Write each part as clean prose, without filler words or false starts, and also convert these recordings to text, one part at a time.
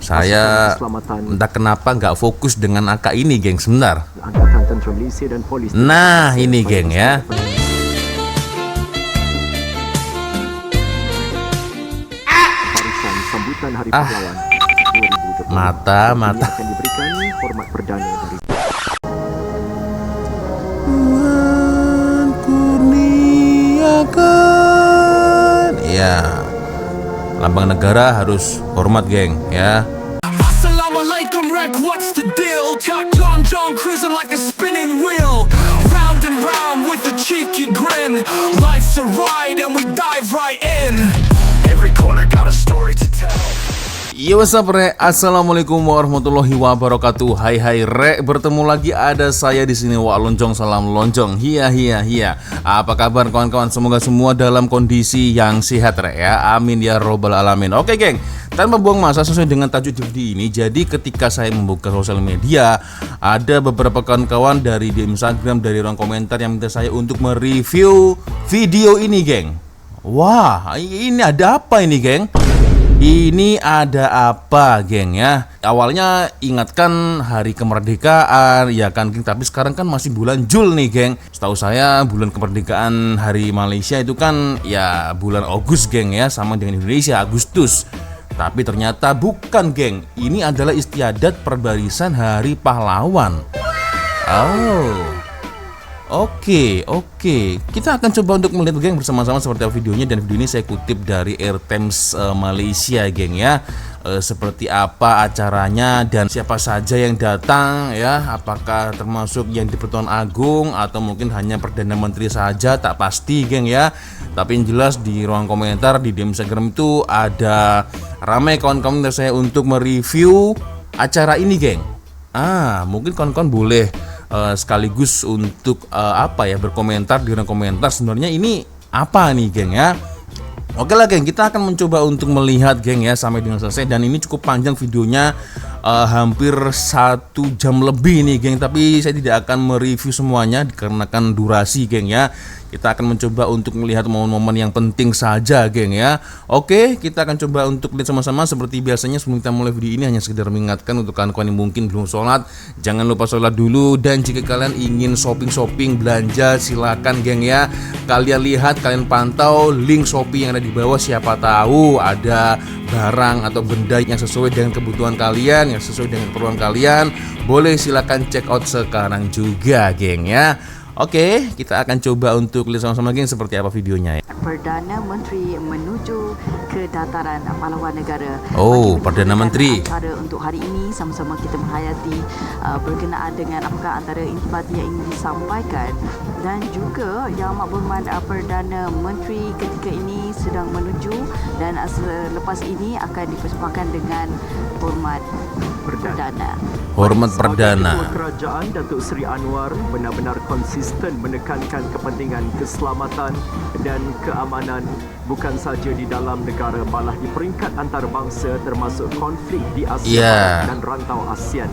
Saya entah kenapa nggak fokus dengan angka ini, geng. Sebentar. Angkatan Tentera Malaysia dan Polis. Nah, ini, geng, ya. Barisan sambutan Hari Pahlawan 2020. Mata. Akan diberikan hormat perdana dari Tuhan kurniakan. Ya, lambang negara harus hormat, geng, ya. Assalamualaikum, Rek, what's the deal? Got John cruising like a spinning wheel. Round and round with a cheeky grin. Life's a ride and we dive right in. Every corner got a story to tell. Yo, what's up, Re? Assalamualaikum warahmatullahi wabarakatuh. Hai Re, bertemu lagi ada saya di sini, Wak Lonjong, salam lonjong. Hiya. Apa kabar kawan-kawan? Semoga semua dalam kondisi yang sehat, Re, ya. Amin ya robbal alamin. Oke, geng. Tanpa buang masa, sesuai dengan tajuk video ini. Jadi ketika saya membuka sosial media, ada beberapa kawan-kawan dari di Instagram, dari ruang komentar yang minta saya untuk mereview video ini, geng. Wah, ini ada apa ini, geng? Ini ada apa, geng, ya? Awalnya ingatkan hari kemerdekaan, ya kan, geng. Tapi sekarang kan masih bulan Jul nih, geng. Setahu saya bulan kemerdekaan hari Malaysia itu kan ya bulan Agustus, geng, ya, sama dengan Indonesia Agustus. Tapi ternyata bukan, geng. Ini adalah istiadat perbarisan Hari Pahlawan. Oke. Kita akan coba untuk melihat, geng, bersama-sama seperti apa videonya. Dan video ini saya kutip dari Airtimes Malaysia, geng, ya. Seperti apa acaranya dan siapa saja yang datang, ya. Apakah termasuk yang di Pertuan Agung atau mungkin hanya Perdana Menteri saja, tak pasti, geng, ya. Tapi yang jelas di ruang komentar di Instagram itu ada ramai kawan-kawan saya untuk mereview acara ini, geng. Mungkin kawan-kawan boleh sekaligus untuk berkomentar di ruang komentar, sebenarnya ini apa nih, geng, ya. Oke lah, geng, kita akan mencoba untuk melihat, geng, ya, sampai dengan selesai. Dan ini cukup panjang videonya, hampir 1 jam lebih nih, geng. Tapi saya tidak akan mereview semuanya dikarenakan durasi, geng, ya. Kita akan mencoba untuk melihat momen-momen yang penting saja, geng, ya. Oke, kita akan coba untuk lihat sama-sama. Seperti biasanya sebelum kita mulai video ini, hanya sekedar mengingatkan untuk kawan-kawan yang mungkin belum sholat, jangan lupa sholat dulu. Dan jika kalian ingin shopping belanja, silakan, geng, ya. Kalian lihat, kalian pantau link Shopee yang ada di bawah. Siapa tahu ada barang atau benda yang sesuai dengan kebutuhan kalian, yang sesuai dengan keperluan kalian. Boleh silakan check out sekarang juga, geng, ya. Oke, kita akan coba untuk lihat sama-sama, geng, seperti apa videonya, ya. Perdana Menteri menuju ke dataran pahlawan negara. Perdana Menteri. Acara untuk hari ini sama-sama kita menghayati berkenaan dengan apakah antara intisari yang ingin disampaikan, dan juga Yang Amat Berhormat Perdana Menteri ketika ini sedang menuju, dan selepas ini akan dipersembahkan dengan hormat perdana. Hormat perdana. Ketua Kerajaan Datuk Seri Anwar benar-benar konsisten menekankan kepentingan keselamatan dan keamanan bukan saja di dalam negara, malah di peringkat antarabangsa termasuk konflik di Asia dan rantau ASEAN.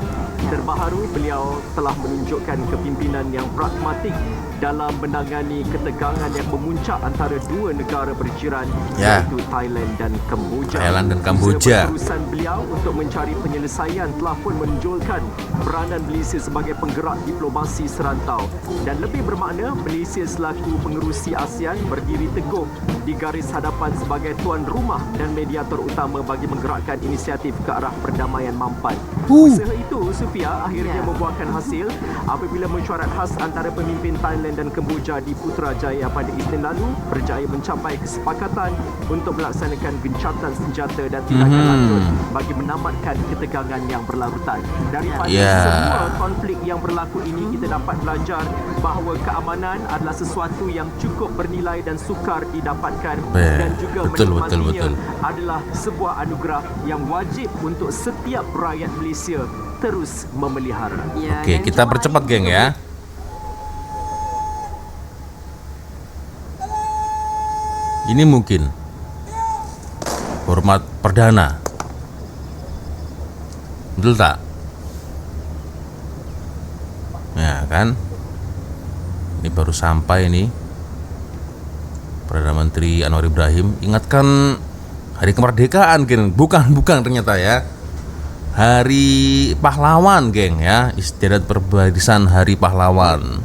Terbaru, beliau telah menunjukkan kepimpinan yang pragmatik dalam menangani ketegangan yang memuncak antara dua negara berjiran, iaitu Thailand dan Kemboja. Urusan beliau untuk mencari penyelesaian telah pun menonjolkan peranan Malaysia sebagai penggerak diplomasi serantau, dan lebih bermakna Malaysia selaku pengerusi ASEAN berdiri teguh di garis hadapan sebagai tuan rumah dan mediator utama bagi menggerakkan inisiatif ke arah perdamaian mampan. Usaha itu, Sufia, akhirnya membuahkan hasil apabila mesyuarat khas antara pemimpin Thailand dan Kemboja di Putrajaya pada Isnin lalu berjaya mencapai kesepakatan untuk melaksanakan gencatan senjata dan tindakan lanjut bagi menamatkan ketegangan yang berlarutan. Daripada semua konflik yang berlaku ini, kita dapat belajar bahawa keamanan adalah sesuatu yang cukup bernilai dan sukar didapatkan, dan juga menikmatinya adalah sebuah anugerah yang wajib untuk setiap rakyat Malaysia terus memelihara. Oke, kita percepat, geng, ya. Ini mungkin hormat perdana, betul tak? Ya kan, ini baru sampai nih Perdana Menteri Anwar Ibrahim. Ingatkan hari kemerdekaan, kan? Bukan ternyata, ya. Hari Pahlawan, geng ya. Istiadat perbarisan Hari Pahlawan.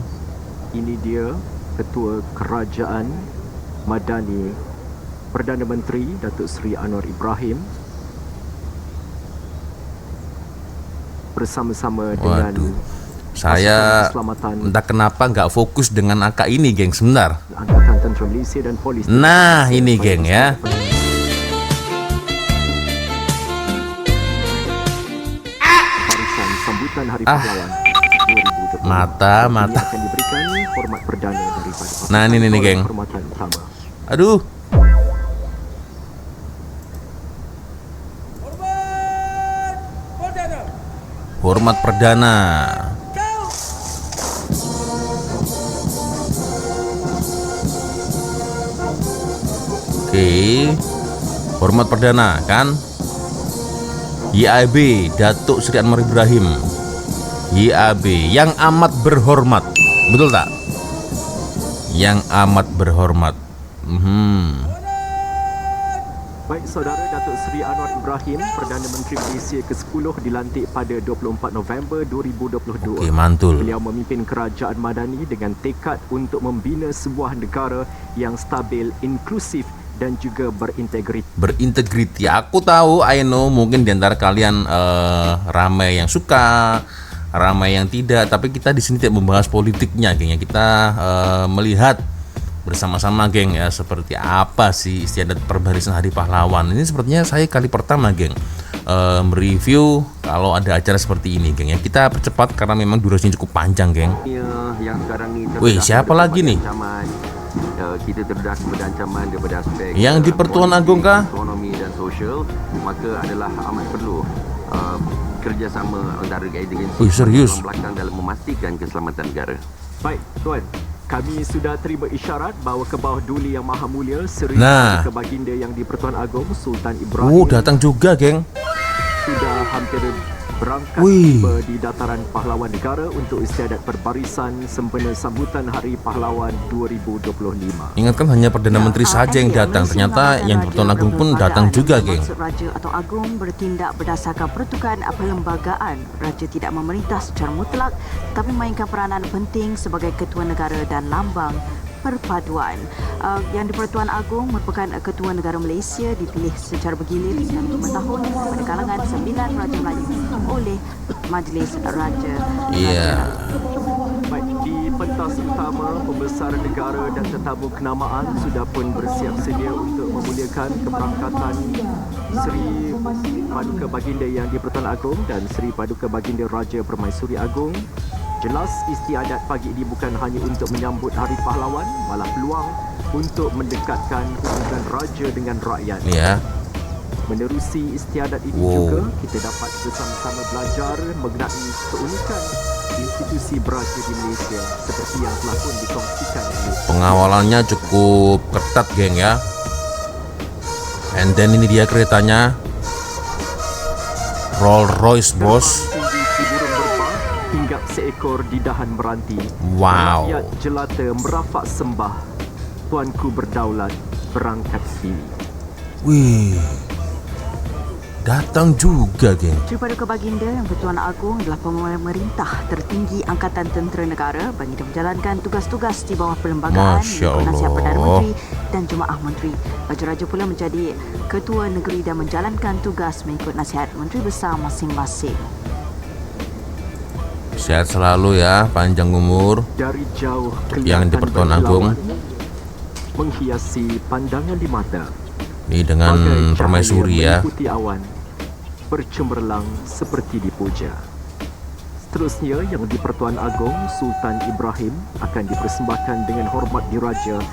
Ini dia Ketua Kerajaan Madani Perdana Menteri Datuk Seri Anwar Ibrahim bersama-sama dengan Waduh, saya entah kenapa nggak fokus dengan angka ini, geng. Sebentar. Angkatan Tentera Malaysia dan Polis. Nah, ini geng ya. Barisan sambutan Hari Pahlawan 2020. Mata. Ini akan diberikan hormat perdana daripada Nah, ini nih, geng. Hormatan utama. Aduh. Hormat perdana. Oke. Hormat perdana kan? YAB Datuk Seri Anwar Ibrahim. YAB yang amat berhormat. Betul tak? Yang amat berhormat. Baik, saudara, Datuk Seri Anwar Ibrahim, Perdana Menteri Malaysia ke-10 dilantik pada 24 November 2022. Oke, mantul. Beliau memimpin kerajaan Madani dengan tekad untuk membina sebuah negara yang stabil, inklusif dan juga berintegritas. Berintegriti. Aku tahu, I know, mungkin di antara kalian ramai yang suka, ramai yang tidak, tapi kita di sini tidak membahas politiknya, geng ya. Kita melihat bersama-sama, geng ya, seperti apa sih istiadat perbarisan Hari Pahlawan. Ini sepertinya saya kali pertama, geng, mereview kalau ada acara seperti ini, geng ya. Kita percepat karena memang durasinya cukup panjang, geng. Yang sekarang ni Wih, siapa lagi nih? Kita terdedah kepada ancaman daripada aspek Yang di Pertuan politik, Agong kah? ekonomi dan sosial, maka adalah amat perlu kerjasama antara agensi Wih, serius? belakang dalam memastikan keselamatan negara. Baik, Tuan. Kami sudah terima isyarat bahawa ke bawah Duli Yang Maha Mulia Seri Nah. ke Baginda Yang di-Pertuan Agong Sultan Ibrahim Datang juga, geng. sudah hampir berangkat Wih. tiba di dataran pahlawan negara untuk istiadat perbarisan sempena sambutan Hari Pahlawan 2025. Ingatkan hanya Perdana Menteri saja yang datang. Ternyata yang di Pertuan Agong pun datang juga, geng. Maksud Raja atau Agung bertindak berdasarkan pertukaran perlembagaan. Raja tidak memerintah secara mutlak tetapi memainkan peranan penting sebagai ketua negara dan lambang perpaduan. Yang di-Pertuan Agong merupakan Ketua Negara Malaysia dipilih secara bergilir selama 5 tahun pada kalangan 9 Raja Melayu oleh Majlis Raja. Iya. Baik, di pentas utama, pembesar negara dan tetamu kenamaan sudah pun bersiap sedia untuk memuliakan keberangkatan Seri Paduka Baginda Yang di-Pertuan Agong dan Seri Paduka Baginda Raja Permaisuri Agong. Jelas istiadat pagi ini bukan hanya untuk menyambut Hari Pahlawan, malah peluang untuk mendekatkan hubungan raja dengan rakyat. Ya. Menerusi istiadat ini Wow. juga, kita dapat bersama-sama belajar mengenai keunikan institusi beraja di Malaysia seperti yang telah pun dikongsikan ini. Pengawalannya cukup ketat, geng ya. And then ini dia keretanya. Rolls Royce, bos. Tinggi si burung berpah, hinggap seekor di dahan meranti. Wow. Rakyat jelata merafak sembah, tuanku berdaulat berangkat sendiri. Wih. Datang juga, geng. Seri Paduka Baginda Yang Pertuan Agong adalah pemerintah tertinggi Angkatan Tentera Negara. Baginda menjalankan tugas-tugas di bawah perlembagaan Masya mengikut nasihat Allah. Perdana Menteri dan Jemaah Menteri. Raja-raja pula menjadi ketua negeri dan menjalankan tugas mengikut nasihat Menteri Besar masing-masing. Sehat selalu ya, panjang umur. Dari jauh Yang di Pertuan Agong. menghiasi pandangan di mata. Ini dengan Bagai permaisuri cahaya ya. mengikuti awan, bercemerlang seperti dipuja. Seterusnya, yang di Pertuan Agong Sultan Ibrahim akan dipersembahkan dengan hormat diraja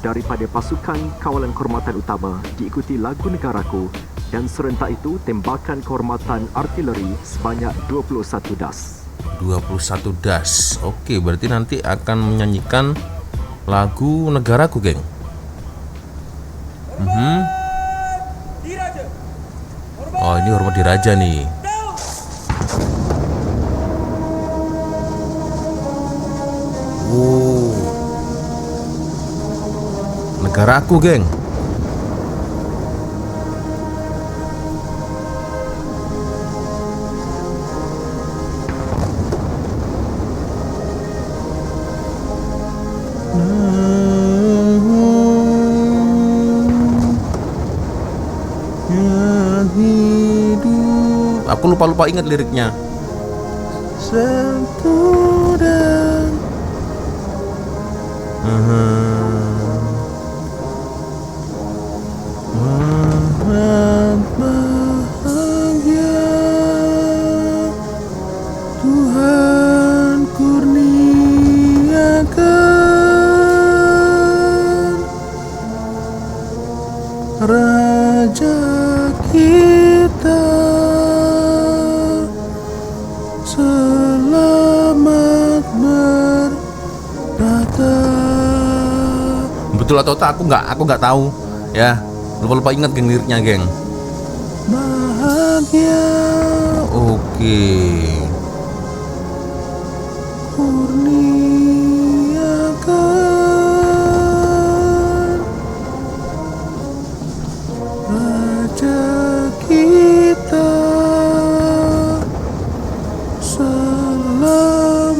daripada pasukan kawalan kehormatan utama, diikuti lagu negaraku dan serentak itu tembakan kehormatan artileri sebanyak 21 das. 21 das. Oke, berarti nanti akan menyanyikan lagu negaraku, geng. Oh, ini hormat diraja nih. Wow. Negaraku, geng. Aku lupa ingat liriknya. Sentuh dan bahagia Tuhan kurniakan Raja kita selamat bertata. Betul atau tak aku nggak tahu ya, lupa ingat geng liriknya geng. Bahagia, oke. Kurniakan Raja kita selamat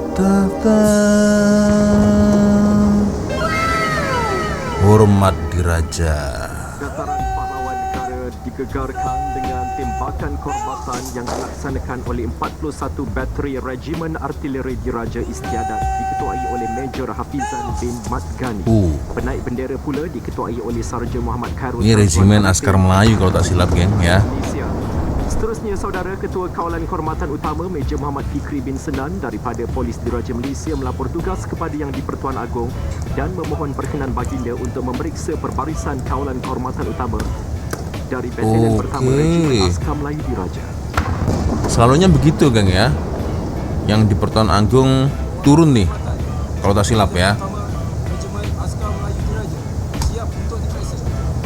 bertata. Hormat diraja. Dataran pahlawan negara digegarkan dengan tembakan kehormatan yang dilaksanakan oleh 41 Bateri Regimen Artileri Diraja Istiadat diketuai oleh Major Hafizan bin Mat Ghani. Penaik bendera pula diketuai oleh Sarja Muhammad Khairul. Ini Regimen Askar Melayu kalau tak silap geng ya. Malaysia. Seterusnya, Saudara Ketua Kawalan Kehormatan Utama Major Muhammad Fikri bin Senan daripada Polis Diraja Malaysia melapor tugas kepada Yang di-Pertuan Agong dan memohon perkenan baginda untuk memeriksa perbarisan Kawalan Kehormatan Utama dari Batalion Pertama Regimen Askar Melayu Diraja. Selalunya begitu geng ya. Yang di-Pertuan Agong turun nih kalau tak silap ya. Regimen Askar Melayu Diraja siap untuk diperiksa.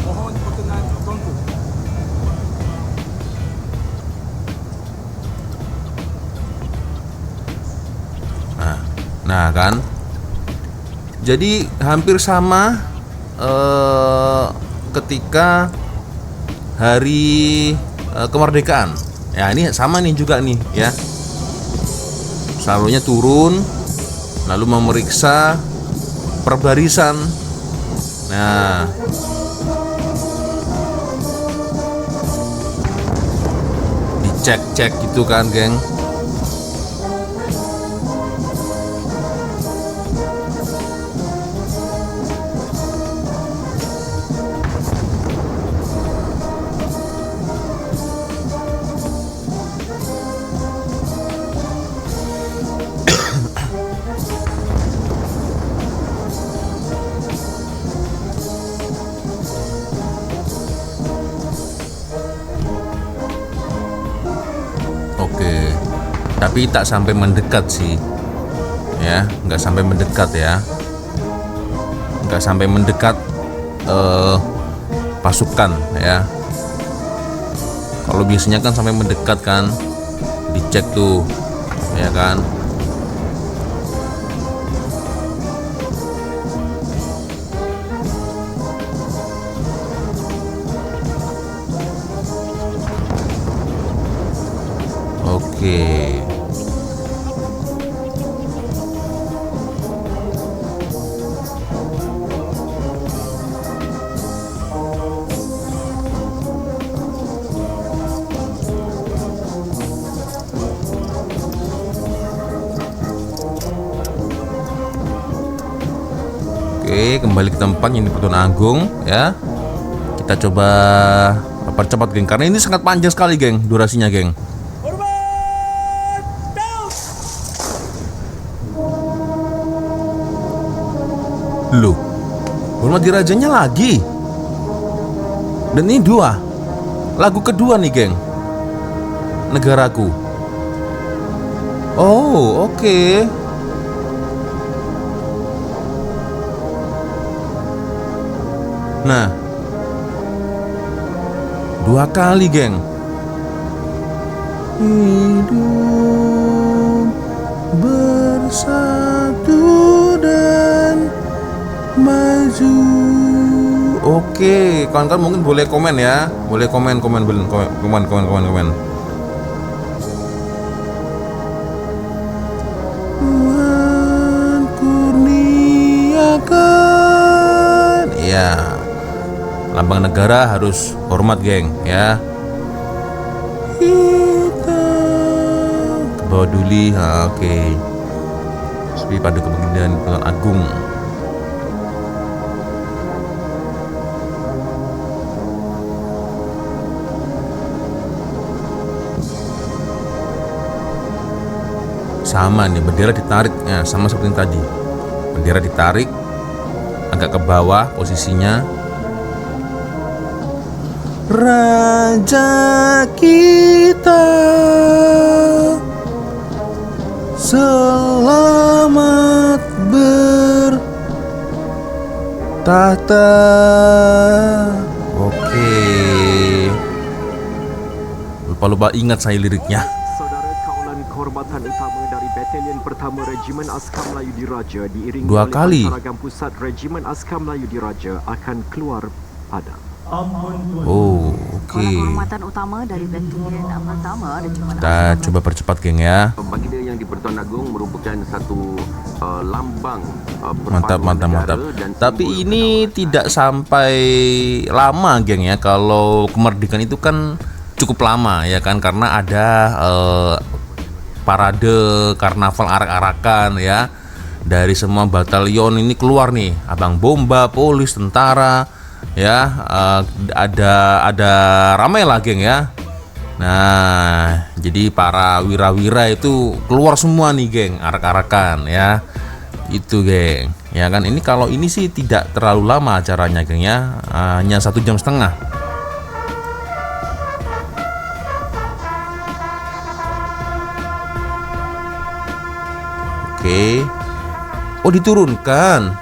Mohon perkenan tuanku. Nah kan, jadi hampir sama ketika hari kemerdekaan. Ya ini sama nih juga nih ya. Selalunya turun, lalu memeriksa perbarisan. Nah, dicek gitu kan geng. Tapi tak sampai mendekat sih ya, nggak sampai mendekat ya, nggak sampai mendekat pasukan ya. Kalau biasanya kan sampai mendekat kan, dicek tuh ya kan. Oke. Oke, kembali ke tempat yang di Pertuan Agong ya. Kita coba percepat geng, karena ini sangat panjang sekali geng, durasinya geng. Loh, hormat dirajanya lagi. Dan ini dua lagu kedua nih geng, Negaraku. Oh oke. Nah, dua kali geng. Hidup bersatu dan maju. Oke, kawan-kawan mungkin boleh komen ya, boleh komen. Tuhan kurniakan, ya. Abang negara harus hormat, geng, ya. Kita ke bawah duli. Oke. Seperti pada kepemimpinan Tuan Agung. Sama nih, bendera ditarik, ya, sama seperti yang tadi. Bendera ditarik agak ke bawah posisinya. Raja kita selamat bertahta. Oke. Lupa-lupa ingat saya liriknya. Saudara kawalan kehormatan utama dari Batalion Pertama Regimen Askar Melayu Diraja diiringi Dua oleh kali. Antaragam Pusat Regimen Askar Melayu Diraja akan keluar padang. Oh, oke. Kehormatan utama dari Batalion Pertama Regimen Kita coba percepat, geng, ya. Baginda yang di Pertuan Agong merupakan satu lambang Mantap, perpaduan mantap, mantap. negara dan Tapi simbol ini kedaulatan. tidak sampai lama, geng, ya. Kalau kemerdekaan itu kan cukup lama, ya kan, karena ada parade karnaval arak-arakan, ya. Dari semua batalion ini keluar nih, abang bomba, polis, tentara, ya. Ada ramai lah, geng, ya. Nah, jadi para wira-wira itu keluar semua nih, geng, arak-arakan, ya. Itu, geng, ya kan. Ini kalau ini sih tidak terlalu lama acaranya, geng, ya. Hanya 1,5 jam. Oke. Oh, diturunkan.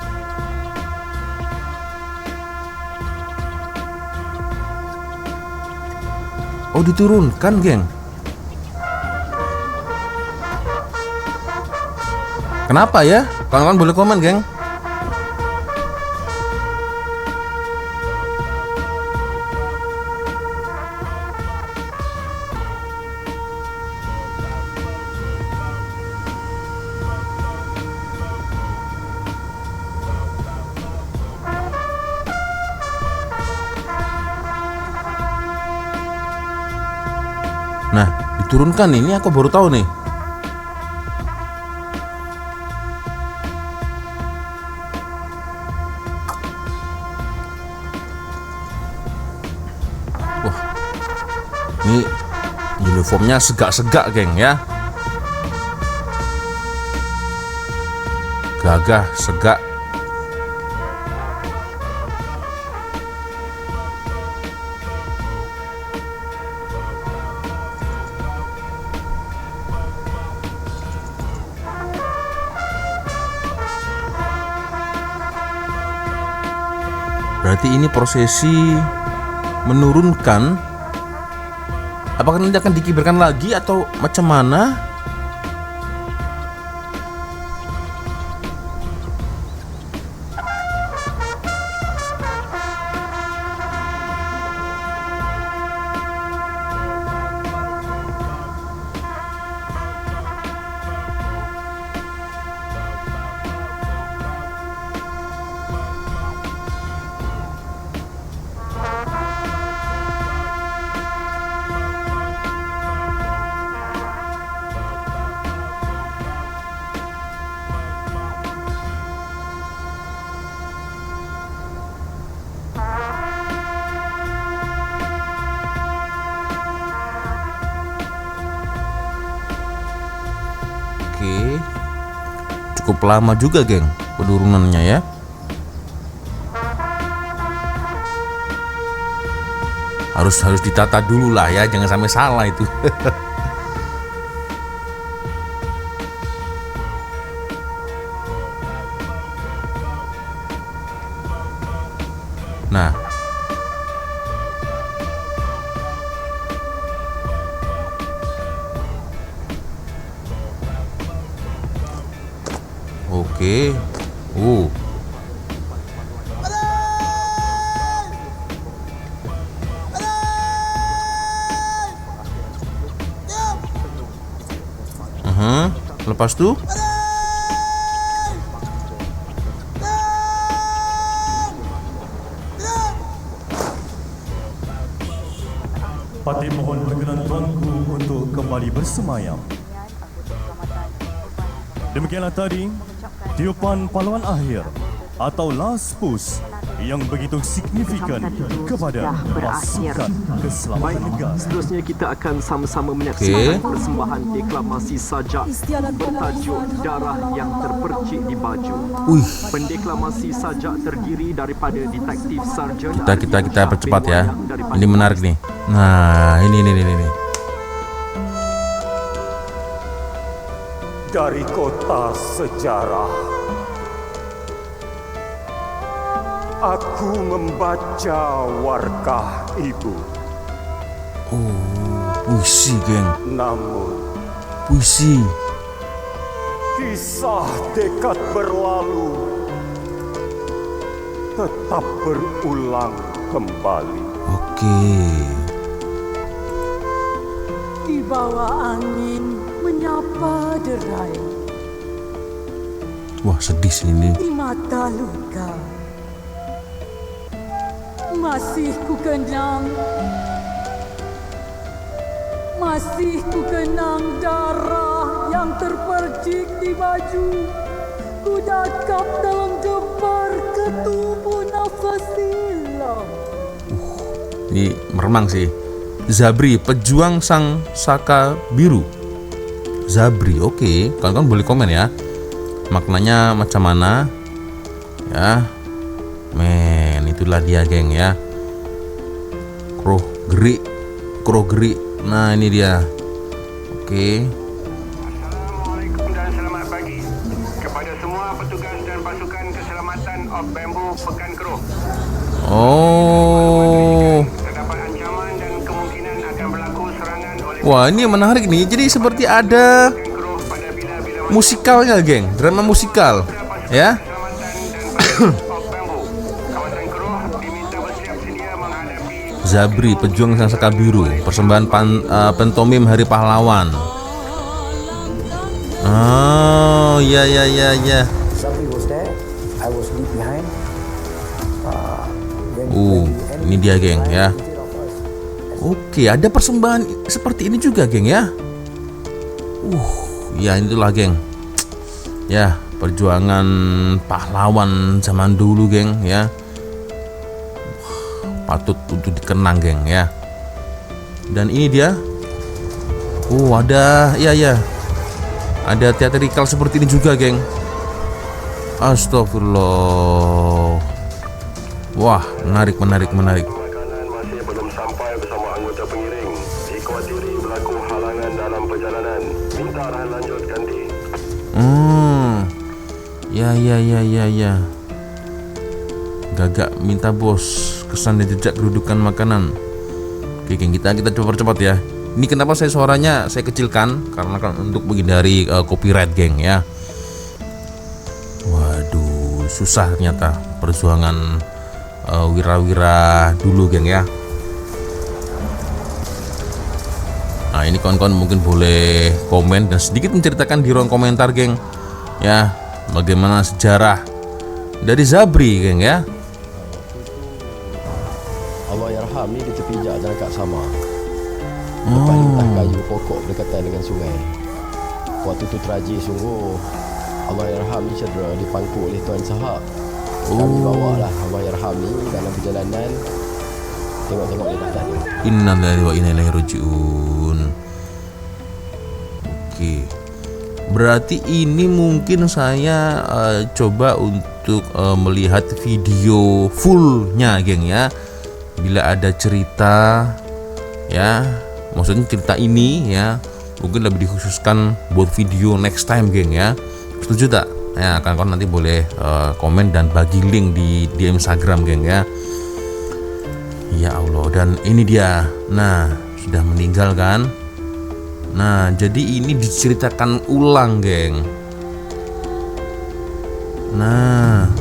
Oh, diturunkan, geng. Kenapa ya? Kawan-kawan boleh komen, geng. Nah, diturunkan nih. Ini aku baru tahu nih. Wah, ini uniformnya segak-segak, geng, ya. Gagah, segak. Berarti ini prosesi menurunkan. Apakah nanti akan dikibarkan lagi atau macam mana? Oke, cukup lama juga, geng, penurunannya, ya. Harus ditata dulu lah, ya, jangan sampai salah itu. Nah, oke. Lepas tuh Patih mohon berkenan tuanku untuk kembali bersemayam. Demikianlah tadi tiupan pahlawan akhir atau last push yang begitu signifikan kepada pasukan keselamatan Baik, negara. seterusnya kita akan sama-sama menyaksikan persembahan deklamasi sajak bertajuk Darah yang Terpercik di Baju. Pendeklamasi sajak terdiri daripada detektif sarjan Kita percepat ya. Ini menarik nih. Nah, ini. Dari kota sejarah, aku membaca warkah ibu. Puisi, geng. Namun Puisi. kisah dekad berlalu tetap berulang kembali. Oke. Di bawah angin menyapa derai, Wah, sedih sih ini. di mata luka masih ku kenang, darah yang terpercik di baju. Ku dakap dalam gembar ketubuh nafas silam. Ini meremang sih. Zabri, pejuang sang saka biru. Zabri, oke. Kawan-kawan boleh komen ya. Maknanya macam mana? Ya. Men, itulah dia, geng ya. Kroh gerik. Nah, ini dia. Oke. Assalamualaikum dan selamat pagi kepada semua petugas dan pasukan keselamatan of Bamboo Pekan Keruh. Oh. Terdapat ancaman dan kemungkinan akan berlaku serangan oleh Wah, ini menarik nih. Jadi seperti ada Pekan Keruh pada bila-bila musikalnya, geng. Drama musikal. Ya. keselamatan dan pasukan of Bamboo. Kawasan Keruh diminta bersiap sedia menghadapi Zabri, pejuang sang saka biru. Persembahan pantomim Hari Pahlawan. Oh, ya. Sabri was there. I was leave behind. Ini dia, geng ya. Oke, ada persembahan seperti ini juga, geng ya. Ya itulah, geng. Ya, perjuangan pahlawan zaman dulu, geng ya. Patut untuk dikenang, geng ya. Dan ini dia. Ada ada teatrikal seperti ini juga, geng. Astagfirullah. Wah, menarik. makanan masih belum sampai bersama anggota pengiring. Dikhawatiri berlaku halangan dalam perjalanan. Minta arahan lanjut ganti. Ya. Gagak minta bos kesan dan jejak kedudukan makanan. Oke, geng, kita coba percepat ya. Ini kenapa suaranya saya kecilkan, karena kan untuk menghindari copyright, geng ya. Waduh, susah ternyata perjuangan wira-wira dulu, geng ya. Nah, ini kawan-kawan mungkin boleh komen dan sedikit menceritakan di ruang komentar, geng ya, bagaimana sejarah dari Zabri, geng ya. Allahyarham ni di tepi jalan kat sama. Depan lintah kayu pokok berdekatan dengan sungai. Waktu tu tragis sungguh. Allahyarham ni cedera dipangkuk oleh Tuan Sahab. Kami bawa lah Allahyarham ni dalam perjalanan. Tengok-tengok dia dah tadi. Innalillahi wa inna ilaihi raji'un. Oke. Berarti ini mungkin saya coba untuk melihat video fullnya, geng ya. Bila ada cerita ya, maksudnya cerita ini ya, mungkin lebih dikhususkan buat video next time, geng ya. Setuju tak? Ya, kawan-kawan nanti boleh komen dan bagi link di Instagram, geng ya. Ya Allah, dan ini dia. Nah, sudah meninggal kan? Nah, jadi ini diceritakan ulang, geng. Nah,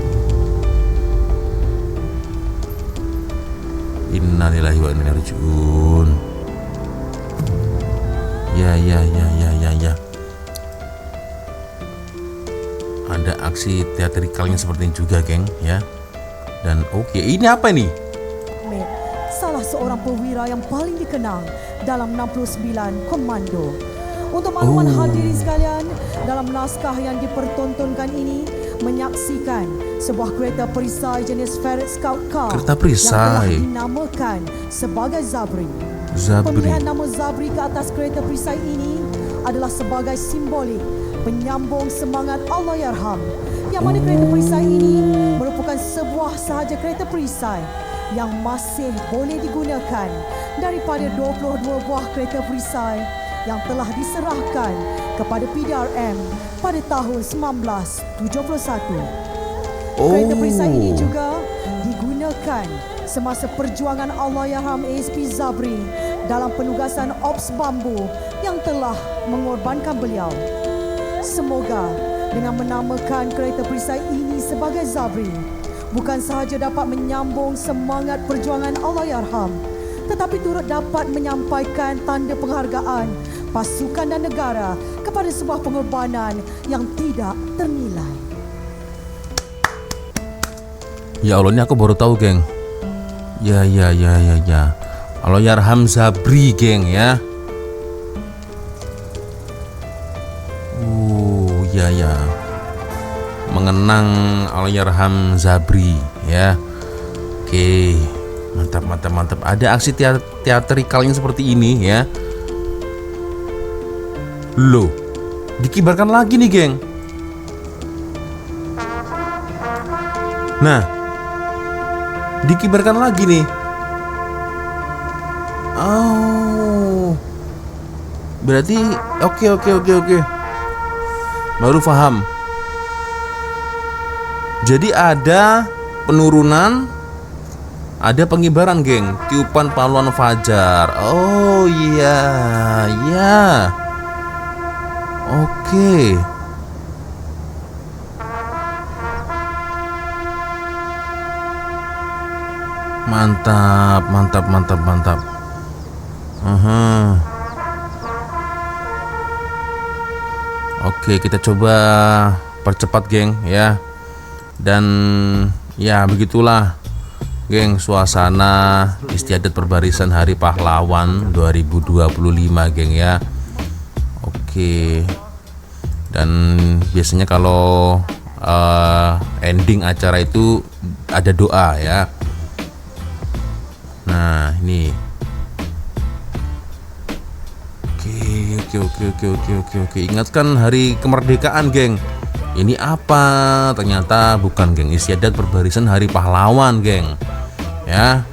innalillahi wa inna ilaihi raji'un. Ya. Ada aksi teatrikalnya seperti ini juga, geng ya. Dan oke, ini apa nih? salah seorang perwira yang paling dikenang dalam 69 Komando. Untuk makluman hadirin sekalian, dalam naskah yang dipertontonkan ini menyaksikan sebuah kereta perisai jenis Ferret Scout Car Kereta yang perisai. telah dinamakan sebagai Zabri. Pemilihan nama Zabri ke atas kereta perisai ini adalah sebagai simbolik penyambung semangat Allahyarham, yang mana kereta perisai ini merupakan sebuah sahaja kereta perisai yang masih boleh digunakan daripada 22 buah kereta perisai yang telah diserahkan kepada PDRM pada tahun 1971. Kereta perisai ini juga digunakan semasa perjuangan Allahyarham ASP Zabri dalam penugasan Ops Bambu yang telah mengorbankan beliau. Semoga dengan menamakan kereta perisai ini sebagai Zabri bukan sahaja dapat menyambung semangat perjuangan Allahyarham, tetapi turut dapat menyampaikan tanda penghargaan pasukan dan negara kepada sebuah pengorbanan yang tidak ternilai. Ya Allah, ini aku baru tahu, geng. Ya. Allahyarham Zabri, geng, ya. Ya. Mengenang Allahyarham Zabri, ya. Oke. Mantap. Ada aksi teatrikalnya seperti ini, ya. Loh, dikibarkan lagi nih, geng. Nah, dikibarkan lagi nih. Oh, berarti oke. Baru paham. Jadi ada penurunan, ada pengibaran, geng. Tiupan paluan fajar. Oh iya. Oke. Mantap. Oke, kita coba percepat, geng, ya. Dan ya begitulah, geng, suasana Istiadat Perbarisan Hari Pahlawan 2025, geng, ya. Oke. Dan biasanya kalau ending acara itu ada doa, ya. Nah, ini. Oke. Ingatkan hari kemerdekaan, geng. Ini apa? Ternyata bukan, geng. Istiadat Perbarisan Hari Pahlawan, geng. Ya.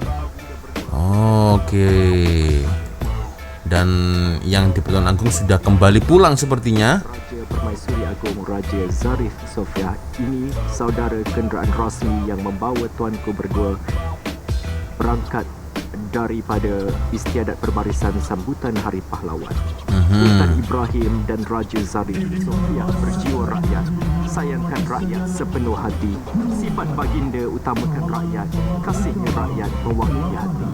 Oke. Dan yang di Pertuan Agung sudah kembali pulang sepertinya. Raja Permaisuri Agung Raja Zarif Sofia ini saudara kenderaan rasmi yang membawa tuanku berdua berangkat daripada Istiadat Perbarisan Sambutan Hari Pahlawan. Sultan Ibrahim dan Raja Zarif Sofia berjiwa rakyat, sayangkan rakyat sepenuh hati. Sifat baginda utamakan rakyat, kasihnya rakyat mewakili hati.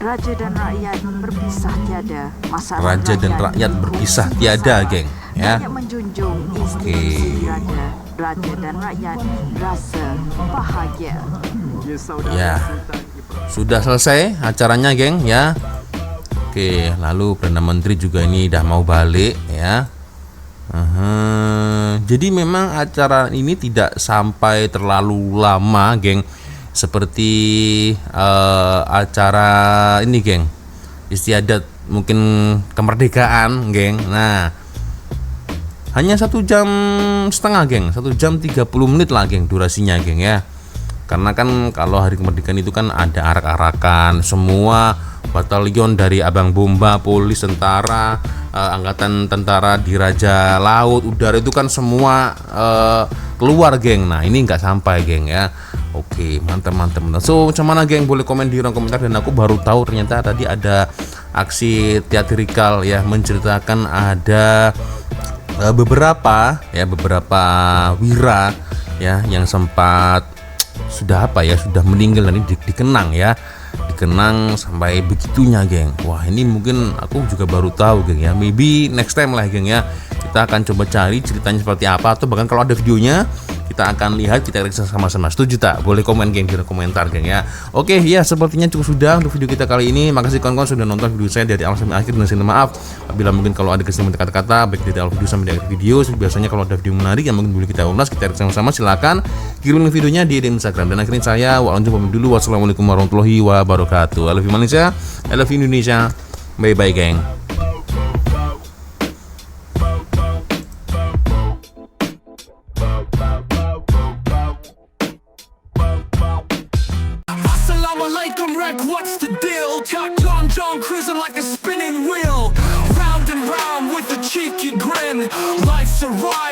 Raja dan rakyat berpisah tiada. Masalah Raja dan rakyat berpisah tiada, geng, ya. Rakyat menjunjung institusi raja dan rakyat rasa bahagia. Ya. Sudah selesai acaranya, geng, ya. Oke, lalu Perdana Menteri juga ini udah mau balik, ya. Jadi memang acara ini tidak sampai terlalu lama, geng. Seperti acara ini, geng, Istiadat mungkin kemerdekaan, geng. Nah, hanya 1 jam setengah, geng. 1 jam 30 menit lah, geng, durasinya, geng, ya. Karena kan kalau hari kemerdekaan itu kan ada arak-arakan, semua batalion dari Abang Bomba, polis, tentara, angkatan tentara di Raja Laut, udara itu kan semua keluar, geng. Nah, ini nggak sampai, geng, ya. Oke, mantap. So, macam mana, geng? Boleh komen di ruang komentar. Dan aku baru tahu ternyata tadi ada aksi teatrikal, ya, menceritakan ada beberapa wira, ya, yang sempat sudah meninggal dan dikenang, ya. Dikenang sampai begitunya, geng. Wah, ini mungkin aku juga baru tahu, geng, ya. Maybe next time lah, geng, ya. Kita akan coba cari ceritanya seperti apa, atau bahkan kalau ada videonya Kita akan lihat, kita reaksi sama-sama. Setuju tak? Boleh komen geng di komentar geng ya. Oke ya, sepertinya cukup sudah untuk video kita kali ini. Makasih kawan-kawan sudah nonton video saya dari awal sampai akhir, dan saya minta maaf apabila mungkin kalau ada kesalahan kata-kata baik dari awal video sampai di akhir video. Biasanya kalau ada video menarik yang mungkin boleh kita ulas, kita reaksi sama-sama, silakan kirim videonya di Instagram. Dan akhirnya saya pamit dulu. Wassalamualaikum warahmatullahi wabarakatuh. I love you Malaysia, I love you Indonesia. Bye bye geng. Assalamualaikum Rek, what's the deal? Chuck Long John cruising like a spinning wheel, round and round with a cheeky grin. Life's a ride